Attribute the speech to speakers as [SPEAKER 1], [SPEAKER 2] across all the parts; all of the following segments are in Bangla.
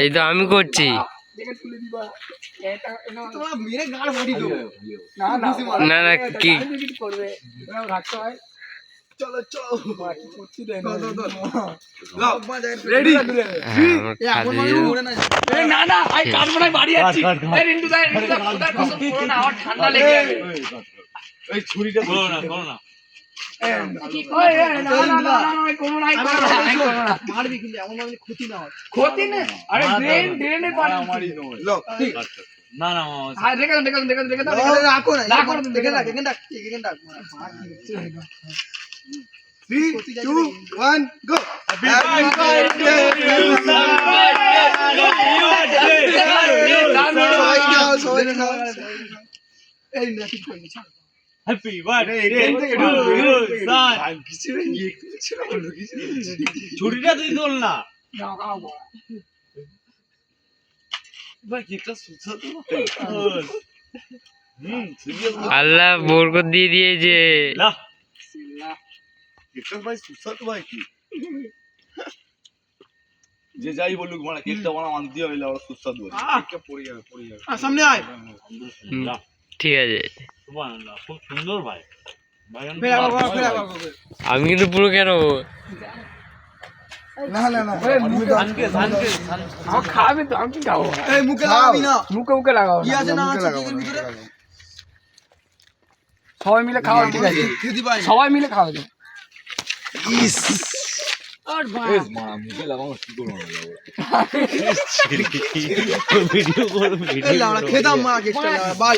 [SPEAKER 1] এই তো আমি করছি। না না কি
[SPEAKER 2] ক্ষতি না আরে ড্রেন ড্রেনের পানি না না হ্যাঁ রেখে দাও রাখো না দেখে রাখ এখানে রাখ 3 2 1 গো হ্যাপি বার্থডে এই না ঠিক করে ছাড় হ্যাপি বার্থডে টু ইউ সান আমি কিছু ছুরিটা তুই তোল না ভাই কেকটা সুস্বাদু
[SPEAKER 1] আল্লাহ বরকত দিয়ে দিয়েছে।
[SPEAKER 3] কেকটা ভাই সুস্বাদু ভাই কি যে যাই বলুক মানে কেকটা বানা আনতে হবে ওরা সুস্বাদু কেকটা পড়ে যাবে
[SPEAKER 2] সামনে আয়
[SPEAKER 1] ঠিক আছে
[SPEAKER 2] সুবহানাল্লাহ খুব সুন্দর ভাই
[SPEAKER 1] আমি কিন্তু পুরো কেন
[SPEAKER 2] না খাবে তো আমি খাবো এই মুখে লাগাবি না মুখে লাগাও কি আছে না আছে কেকের ভিতরে সবাই মিলে খাওয়া ঠিক আছে সবাই মিলে খাওয়া যায় ইস আর ভাই মা মুখে লাগাও কি করব ভিডিও করব এই লাউড়া খেদাম মা কেকটা বাল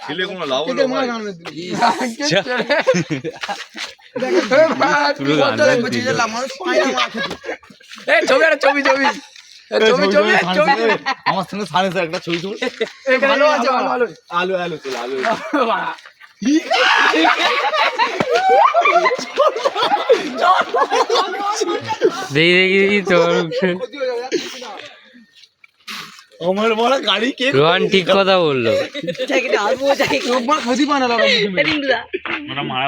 [SPEAKER 3] খেলে কোনো লাভ হলো না আমার সঙ্গে সাড়ে একটা ছবি তুল
[SPEAKER 2] ভালো আছে ভালো
[SPEAKER 3] আলু আলু তোল আলু
[SPEAKER 1] দেখি তোর
[SPEAKER 3] আমার বড় গাড়ি কে
[SPEAKER 1] রোহান ঠিক কথা বললো।
[SPEAKER 2] ক্ষতি পানা